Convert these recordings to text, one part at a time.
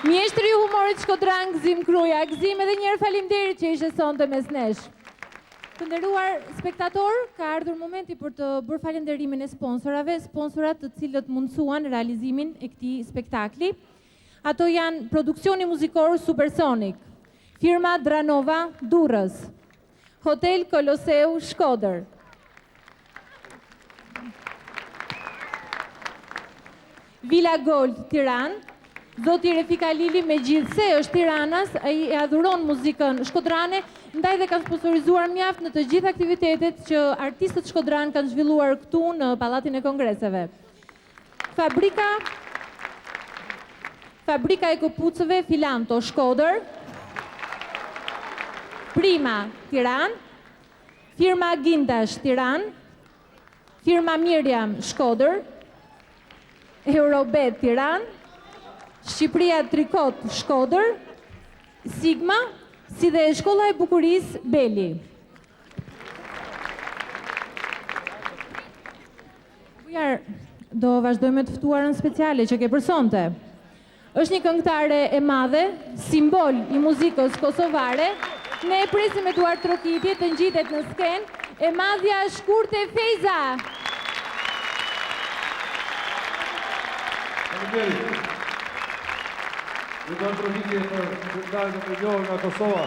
Mjeshtri i humorit shkodran Gzim Kruja. Gzim, edhe njerë faleminderit që ishe sonte mes nesh. Të nderuar spektator, ka ardhur momenti për të bërë falenderimin e sponsorave, sponsorat të cilët mundësuan realizimin e këtij spektakli. Ato janë Produksioni Muzikor Supersonic, firma Dranova Durrës, Hotel Koloseu Shkodër, Villa Gold Tiranë, Zoti Refika Lili me gjithse është Tiranas, ai e adhuron muzikën shkodrane, ndaj dhe ka sponsorizuar mjaft në të gjitha aktivitetet që artistët shkodran kanë zhvilluar këtu në Pallatin e Kongreseve. Fabrika e këpucëve Filanto Shkodër, Prima Tiranë, firma Gindash Tiranë, firma Miriam Shkodër, Eurobet Tiranë, Shqipëria Trikot Shkodër, Sigma, si dhe Shkolla e Bukurisë Beli. Bujar, do vazhdojmë të ftuarën speciale që ke përsonte. Është një këngëtare e madhe, simbol i muzikës kosovare. Ne e presim me duar trokitje të ngjitet në skenë, e madhja Shkurte Fejza. Faleminderit. Në do të rrëmikje për këngëtarët e njohur nga Kosova.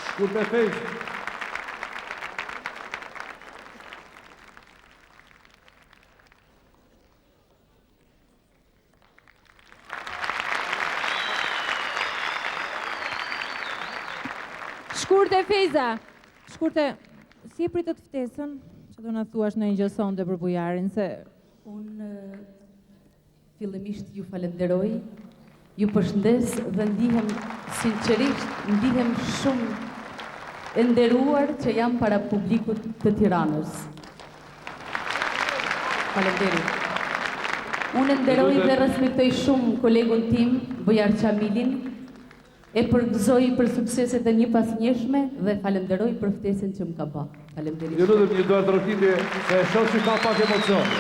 Shkurte Fejza. Shkurte Fejza. Shkurte, si e pritët ftesën që do na thuash në një gjë sonte për bujarin, se unë fillimisht ju falenderoj, ju përshëndes dhe ndihem sinqerisht, ndihem shumë e nderuar që jam para publikut të Tiranës. Faleminderit. Unë nderoj dhe respektoj shumë kolegun tim, Bujar Qamilin, e përgëzoj për sukseset e një pasnjëshme dhe falenderoj për ftesën që më ka bë. Faleminderit. Ju lutem një duar trokitje se e shoh që ka pak emocion.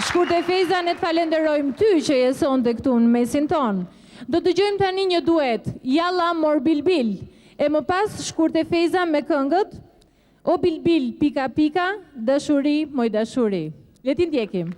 Shkurte Fejza, ne të falenderojmë ty që je sonte këtu në mesin ton. Do të dëgjojmë tani një duet, Jalla Mor Bilbil, e më pas Shkurte Fejza me këngët O Bilbil pika pika, dashuri moj dashuri. Le t'i ndjekim.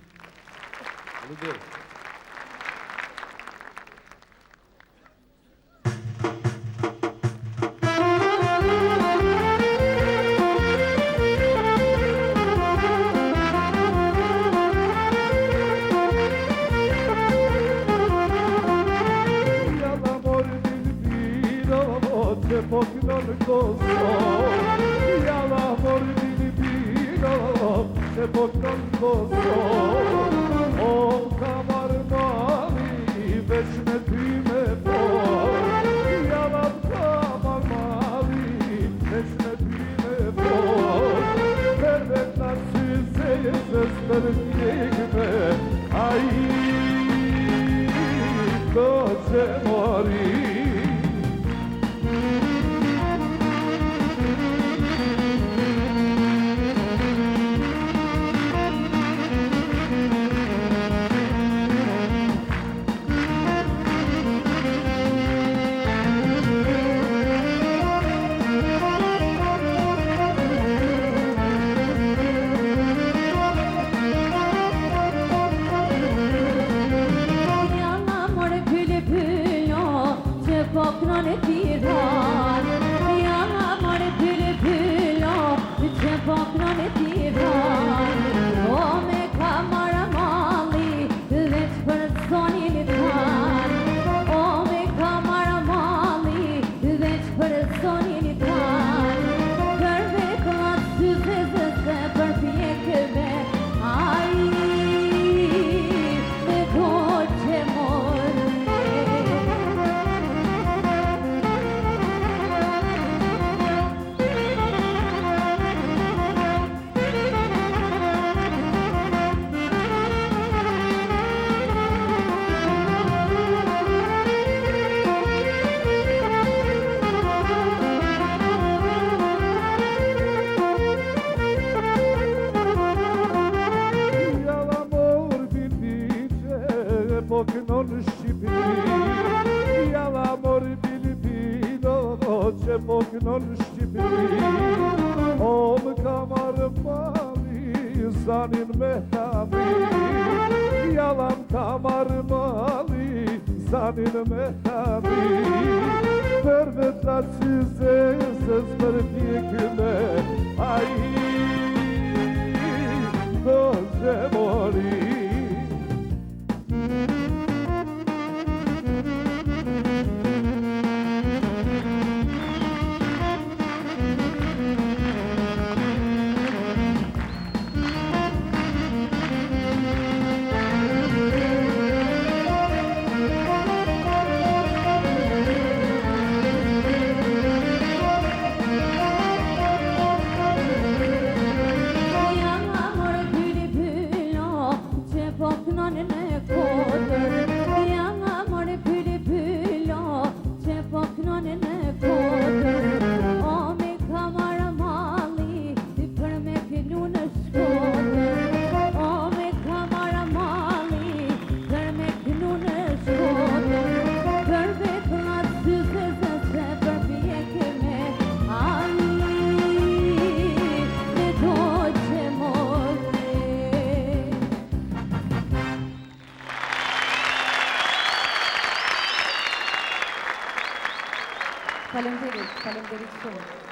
kënon në Shqipëri, jalla mori Filipino, që po kënon në Shqipëri, o më ka marrë mali, zanin me hami, jalla më ka marrë mali, zanin me hami, për vetrat si zezës për pjekëme, aji, do që mori. Faleminderit shumë.